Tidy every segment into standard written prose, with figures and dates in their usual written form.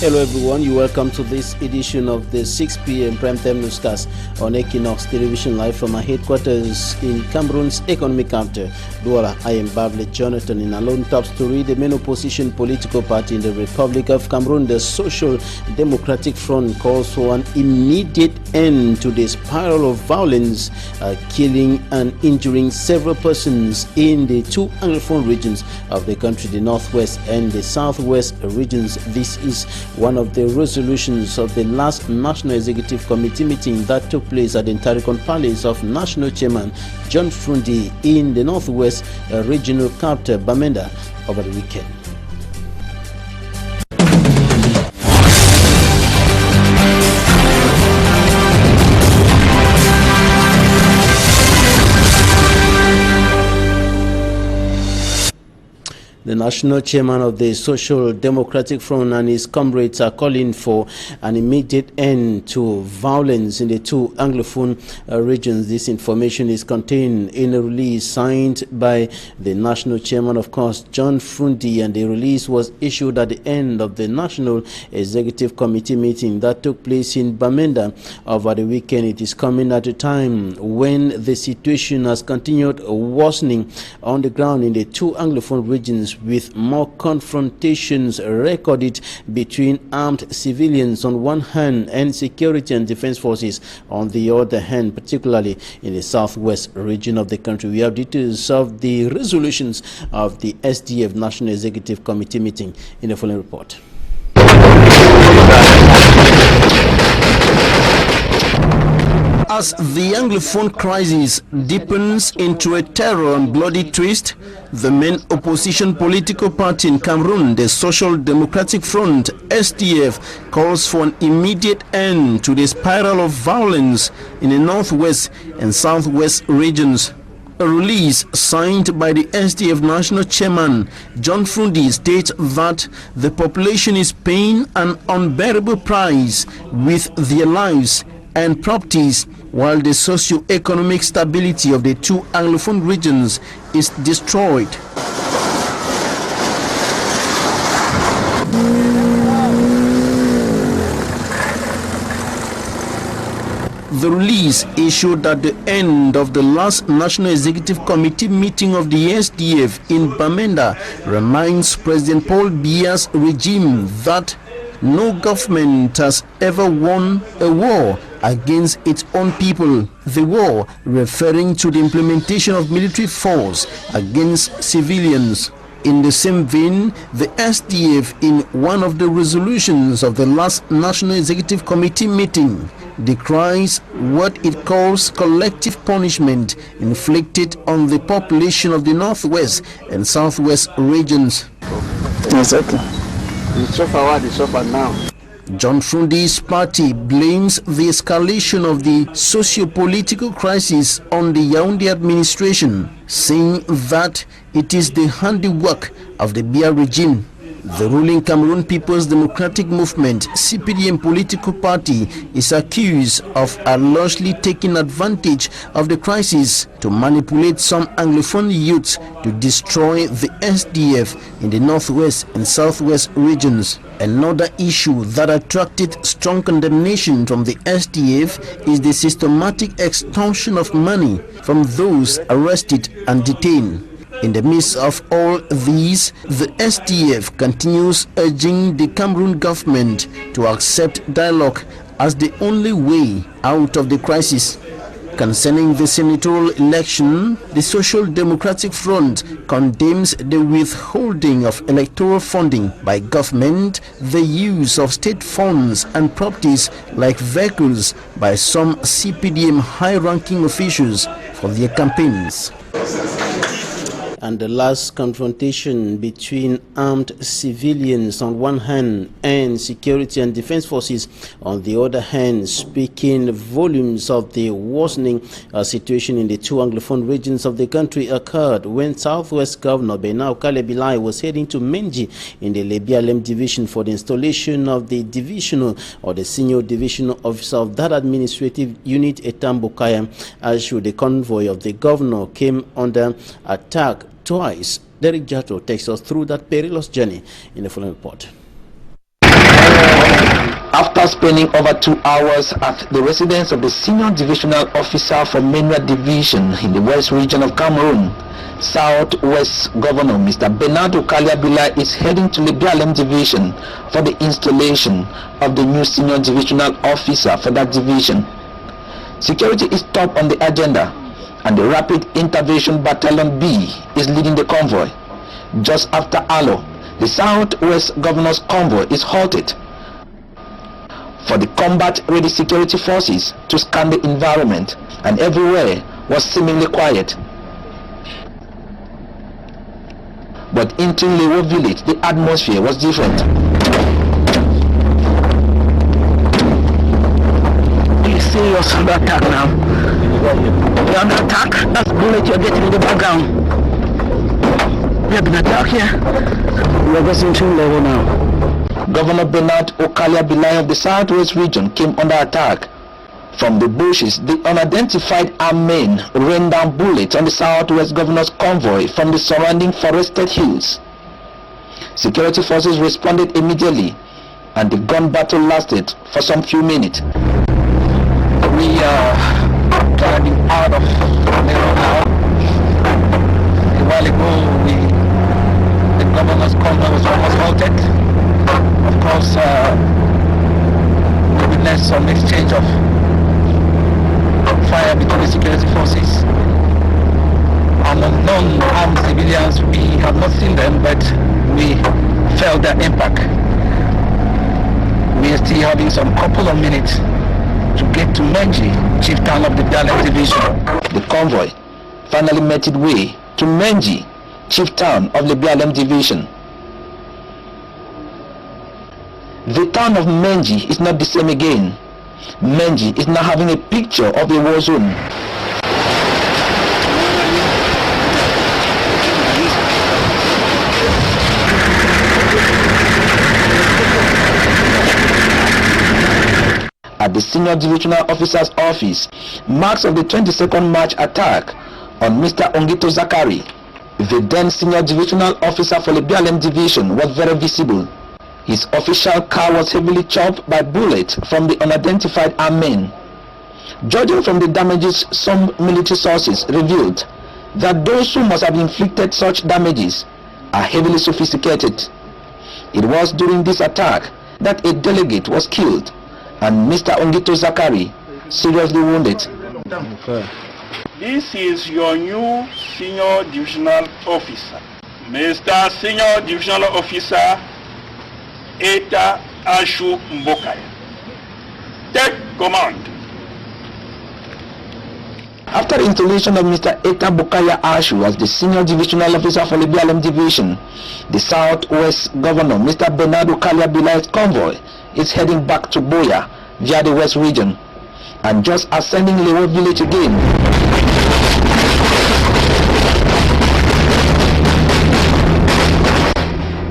Hello everyone, you're welcome to this edition of the 6 p.m. primetime newscast on Equinox Television live from our headquarters in Cameroon's economic capital, Douala. I am Bable Jonathan. In a lone top story, the main opposition political party in the Republic of Cameroon, the Social Democratic Front, calls for an immediate end to the spiral of violence, killing and injuring several persons in the two Anglophone regions of the country, the Northwest and the Southwest regions. This is one of the resolutions of the last National Executive Committee meeting that took place at the Ntarikon Palace of National Chairman John Frundi in the Northwest Regional Capital, Bamenda, over the weekend. The national chairman of the Social Democratic Front and his comrades are calling for an immediate end to violence in the two Anglophone regions. This information is contained in a release signed by the national chairman, of course, John Frundi, and the release was issued at the end of the National Executive Committee meeting that took place in Bamenda over the weekend. It is coming at a time when the situation has continued worsening on the ground in the two Anglophone regions, with more confrontations recorded between armed civilians on one hand and security and defense forces on the other hand, particularly in the southwest region of the country. We have details of the resolutions of the SDF National Executive Committee meeting in the following report. As the Anglophone crisis deepens into a terror and bloody twist, the main opposition political party in Cameroon, the Social Democratic Front, SDF, calls for an immediate end to the spiral of violence in the northwest and southwest regions. A release signed by the SDF national chairman John Frundi states that the population is paying an unbearable price with their lives and properties, while the socio-economic stability of the two Anglophone regions is destroyed. The release issued at the end of the last National Executive Committee meeting of the SDF in Bamenda reminds President Paul Biya's regime that no government has ever won a war against its own people. The war referring to the implementation of military force against civilians. In the same vein, the SDF, in one of the resolutions of the last National Executive Committee meeting, decries what it calls collective punishment inflicted on the population of the Northwest and Southwest regions. Exactly. You suffer what you suffer now. John Frundi's party blames the escalation of the socio-political crisis on the Yaoundé administration, saying that it is the handiwork of the Biya regime. The ruling Cameroon People's Democratic Movement, CPDM political party, is accused of allegedly taking advantage of the crisis to manipulate some Anglophone youths to destroy the SDF in the northwest and southwest regions. Another issue that attracted strong condemnation from the SDF is the systematic extortion of money from those arrested and detained. In the midst of all these, the SDF continues urging the Cameroon government to accept dialogue as the only way out of the crisis. Concerning the senatorial election, the Social Democratic Front condemns the withholding of electoral funding by government, the use of state funds and properties like vehicles by some CPDM high-ranking officials for their campaigns. And the last confrontation between armed civilians on one hand and security and defense forces on the other hand, speaking volumes of the worsening situation in the two Anglophone regions of the country, occurred when Southwest Governor Benau Kalebilai was heading to Menji in the Lebialem division for the installation of the divisional or the senior divisional officer of that administrative unit, Etambokaya, as the convoy of the governor came under attack twice. Derek Jato takes us through that perilous journey in the following report. After spending over 2 hours at the residence of the Senior Divisional Officer for Mineral Division in the West Region of Cameroon, Southwest Governor Mr. Bernardo Kaliabila is heading to the BLM Division for the installation of the new Senior Divisional Officer for that division. Security is top on the agenda, and the Rapid Intervention Battalion B is leading the convoy. Just after Alo, the Southwest Governor's convoy is halted for the combat-ready security forces to scan the environment, and everywhere was seemingly quiet. But in Lewo village, the atmosphere was different. You serious under attack now? You're under attack? That's bullet you're getting in the background. We have been attacked here. We're going to Lewo now. Governor Bernard Okaliabila of the Southwest region came under attack. From the bushes, the unidentified armed men rained down bullets on the Southwest Governor's convoy from the surrounding forested hills. Security forces responded immediately, and the gun battle lasted for some few minutes. We are driving out of Lewo now. A while ago, the governor's convoy was almost halted. Of course, we witnessed some exchange of fire between the security forces and non-armed civilians. We have not seen them, but we felt their impact. We are still having some couple of minutes to get to Menji, chief town of the BLM division. The convoy finally made its way to Menji, chief town of the BLM division. The town of Menji is not the same again. Menji is now having a picture of a war zone. At the Senior Divisional Officer's office, marks of the 22nd March attack on Mr. Ongito Zakari, the then Senior Divisional Officer for the BLM Division, was very visible. His official car was heavily chopped by bullets from the unidentified armed men. Judging from the damages, some military sources revealed that those who must have inflicted such damages are heavily sophisticated. It was during this attack that a delegate was killed and Mr. Ongito Zakari seriously wounded. This is your new Senior Divisional Officer. Mr. Senior Divisional Officer Eta Ashu Mbokaya. Take command. After the installation of Mr. Eta Bokaya Ashu as the Senior Divisional Officer for the BLM Division, the Southwest Governor, Mr. Bernardo Kaliabila's convoy is heading back to Boya via the West Region, and just ascending Lewo village again.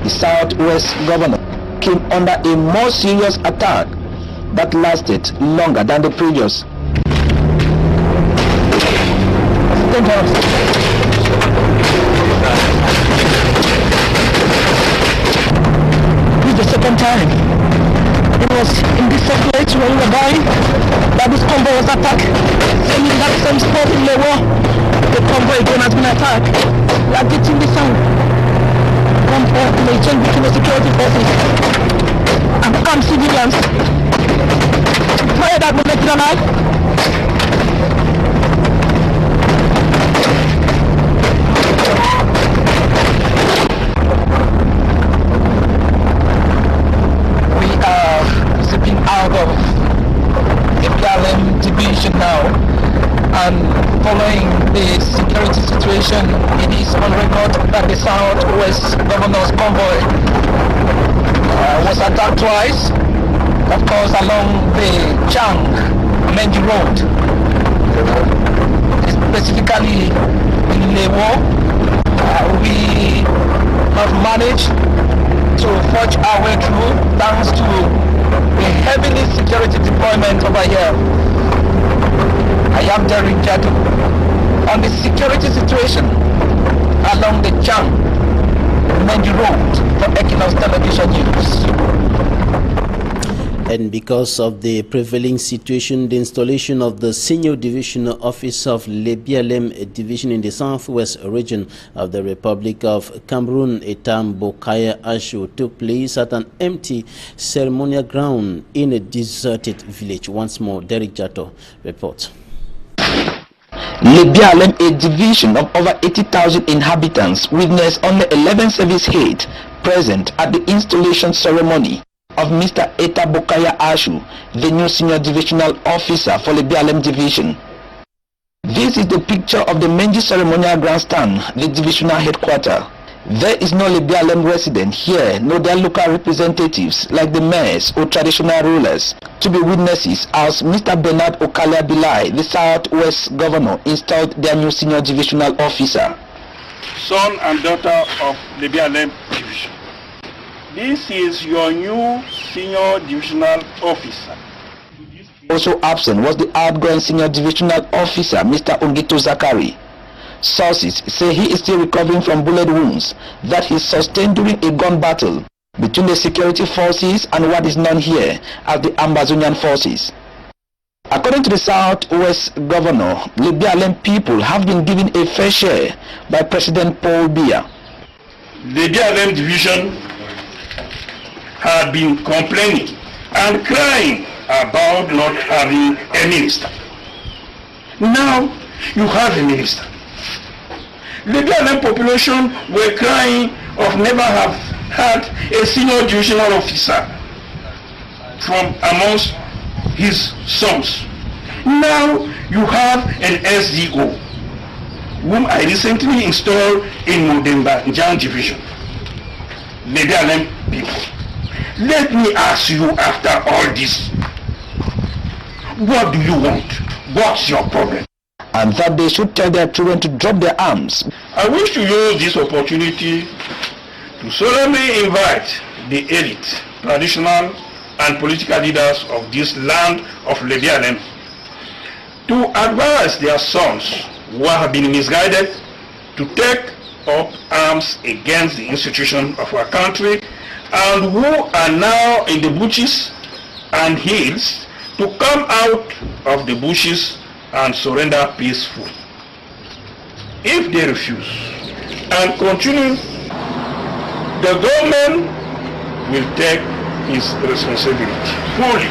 The Southwest Governor came under a more serious attack that lasted longer than the previous. This is the second time. It was in this same place when we were going that this convoy was attacked. Same in that same spot in Lewo, the convoy again has been attacked. We are getting the sound from the exchange between the security forces and armed civilians. Fire that will make it alive. Out of the BLM division now, and following the security situation, it is on record that the Southwest Governor's convoy was attacked twice, of course along the Chang Menji Road, specifically in Lewo. We have managed to forge our way through thanks to a heavily security deployment over here. I am Derek Jadu on the security situation along the Chang Menji Road for EQUINOXE Television News. And because of the prevailing situation, the installation of the senior divisional officer of Lebialem division in the southwest region of the Republic of Cameroon, Etam Bokaya Ashu, took place at an empty ceremonial ground in a deserted village. Once more, Derek Jato reports. Lebialem, a division of over 80,000 inhabitants, witnessed only 11 service heads present at the installation ceremony of Mr. Eta Bokaya Ashu, the new senior divisional officer for Lebialem division. This is the picture of the Menji ceremonial grandstand, the divisional headquarters. There is no Lebialem resident here, nor their local representatives like the mayors or traditional rulers to be witnesses as Mr. Bernard Okalia Bilai, the Southwest governor, installed their new senior divisional officer. Son and daughter of Lebialem division, this is your new senior divisional officer. Also absent was the outgoing senior divisional officer, Mr. Ongito Zakari. Sources say he is still recovering from bullet wounds that he sustained during a gun battle between the security forces and what is known here as the Ambazonian forces. According to the Southwest governor, Lebialem people have been given a fair share by President Paul Biya. The Lebialem division had been complaining and crying about not having a minister. Now you have a minister. The Lebialem population were crying of never have had a senior divisional officer from amongst his sons. Now you have an SDO, whom I recently installed in Modemba Njang division. Lebialem people, let me ask you, after all this, what do you want? What's your problem? And that they should tell their children to drop their arms. I wish to use this opportunity to solemnly invite the elite, traditional and political leaders of this land of Lebialem to advise their sons who have been misguided to take up arms against the institution of our country and who are now in the bushes and hills to come out of the bushes and surrender peacefully. If they refuse and continue, the government will take its responsibility fully.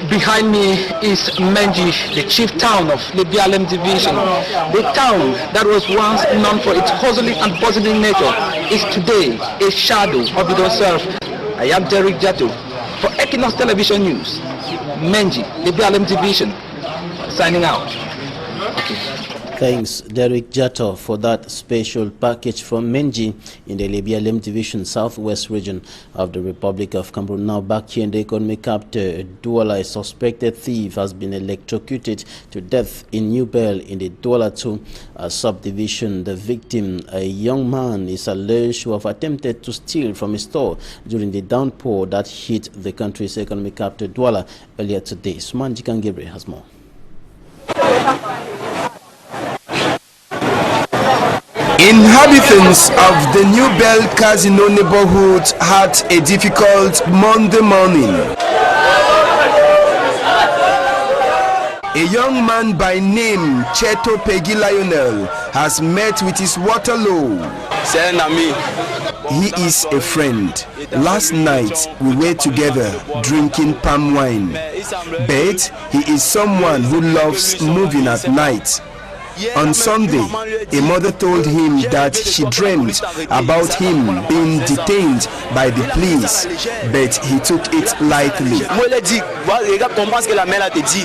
Behind me is Menji, the chief town of Lebialem division. The town that was once known for its hustling and bustling nature is today a shadow of it itself. I am Derek Jato for Equinox Television News. Menji, Lebialem division, signing out. Thanks, Derek Jato, for that special package from Menji in the Lebialem division, southwest region of the Republic of Cameroon. Now back here in the economic capital, Douala, a suspected thief, has been electrocuted to death in New Bell in the Douala 2 subdivision. The victim, a young man, is alleged to have attempted to steal from a store during the downpour that hit the country's economic capital, Douala, earlier today. Suman Jikangebre has more. Inhabitants of the New Bell Casino neighborhood had a difficult Monday morning. A young man by name Cheto Peggy Lionel has met with his Waterloo. He is a friend. Last night we were together drinking palm wine. But he is someone who loves moving at night. On Sunday, a mother told him that she dreamt about him being detained by the police, but he took it lightly.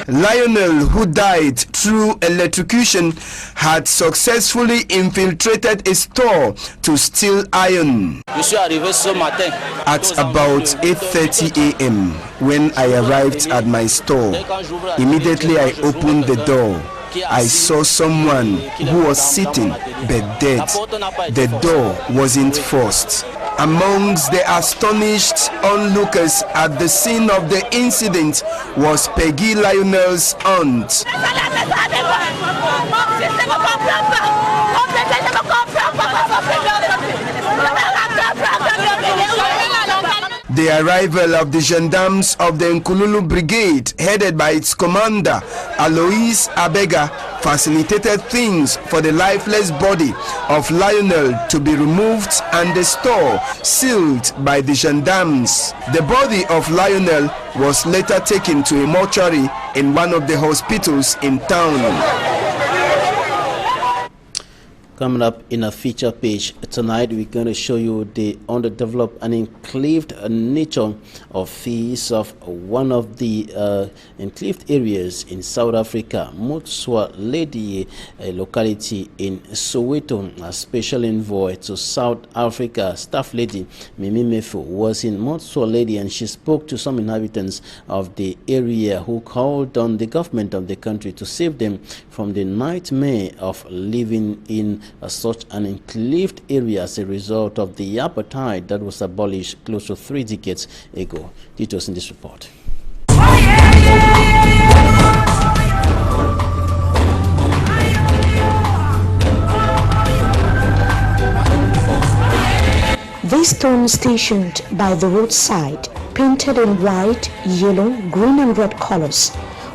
Lionel, who died through electrocution, had successfully infiltrated a store to steal iron. At about 8:30 a.m., when I arrived at my store, immediately I opened the door. I saw someone who was sitting but dead. The door wasn't forced. Amongst the astonished onlookers at the scene of the incident was Peggy Lionel's aunt. The arrival of the gendarmes of the Nkululu Brigade, headed by its commander, Alois Abega, facilitated things for the lifeless body of Lionel to be removed and the store sealed by the gendarmes. The body of Lionel was later taken to a mortuary in one of the hospitals in town. Coming up in a feature page tonight, we're going to show you the underdeveloped and enclaved nature of fees of one of the enclaved areas in South Africa, Motswa Lady, a locality in Soweto. A special envoy to South Africa, Staff Lady Mimi Mefo, was in Motswa Lady, and she spoke to some inhabitants of the area who called on the government of the country to save them from the nightmare of living in such an enclaved area as a result of the apartheid that was abolished close to 3 decades ago. Details in this report. This stone stationed by the roadside, painted in white, yellow, green and red colors,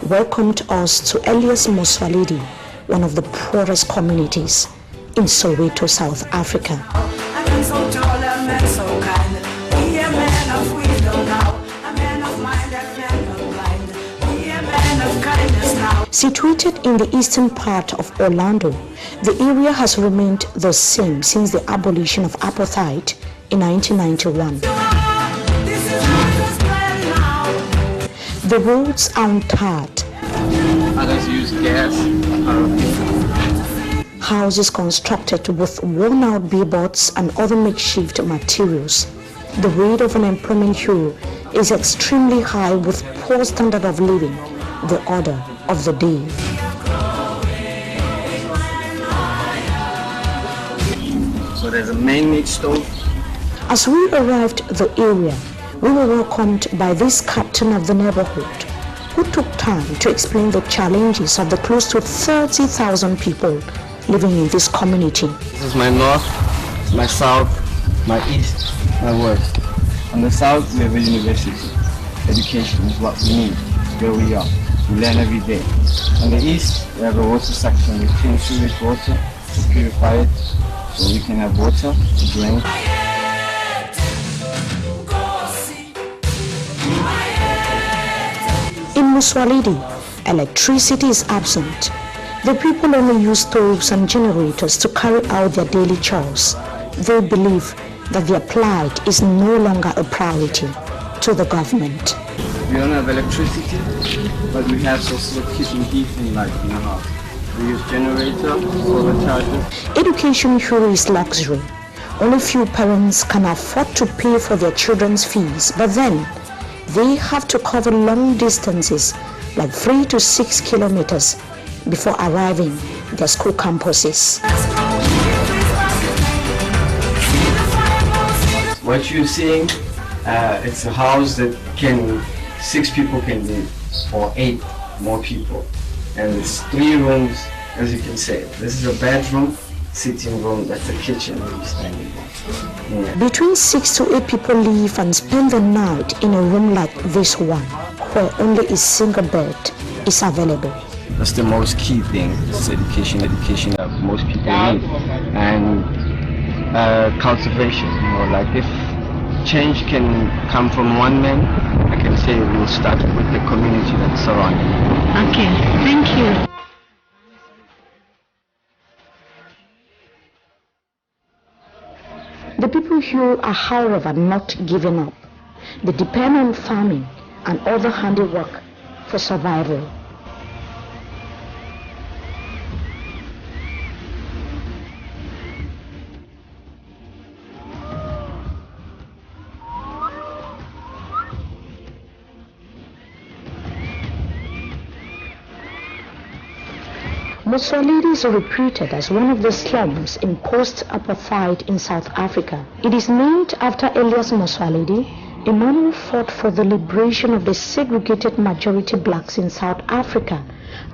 welcomed us to Elias Moswaledi, one of the poorest communities in Soweto, South Africa. Situated in the eastern part of Orlando, the area has remained the same since the abolition of apartheid in 1991. The roads are untarred. Others use gas. Houses constructed with worn-out billboards and other makeshift materials. The rate of unemployment here is extremely high with poor standard of living, the order of the day. So there's a man-made stove. As we arrived at the area, we were welcomed by this captain of the neighborhood, who took time to explain the challenges of the close to 30,000 people living in this community. This is my north, my south, my east, my west. On the south, we have a university. Education is what we need, where we are. We learn every day. On the east, we have a water section. We clean sewage water to purify it so we can have water to drink. In Moswaledi, electricity is absent. The people only use stoves and generators to carry out their daily chores. They believe that their plight is no longer a priority to the government. We don't have electricity, but we have sources of keeping heat and light in the house. We use generator, solar chargers. Education here is luxury. Only few parents can afford to pay for their children's fees, but then they have to cover long distances like 3 to 6 kilometers before arriving at their school campuses. What you're seeing, it's a house that 6 people can live, or 8 more people. And it's 3 rooms, as you can see. This is a bedroom, sitting room, that's a kitchen where you're standing. Yeah. Between 6 to 8 people live and spend the night in a room like this one, where only a single bed is available. That's the most key thing, is education that most people need. And cultivation, like if change can come from one man, I can say it will start with the community that's surrounding you. Okay, thank you. The people here are, however, not giving up. They depend on farming and other handiwork for survival. Moswaledi is reputed as one of the slums in post-apartheid in South Africa. It is named after Elias Moswaledi, a man who fought for the liberation of the segregated majority blacks in South Africa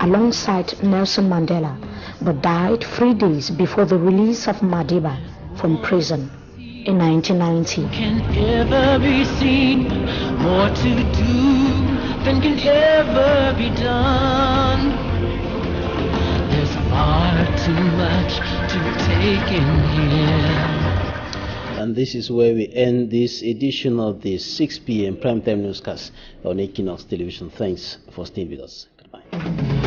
alongside Nelson Mandela, but died 3 days before the release of Madiba from prison. in 1990. Can ever be seen, more to do than can ever be done. There's far too much to take in here. And this is where we end this edition of the 6 p.m. primetime newscast on Equinox Television. Thanks for staying with us. Goodbye.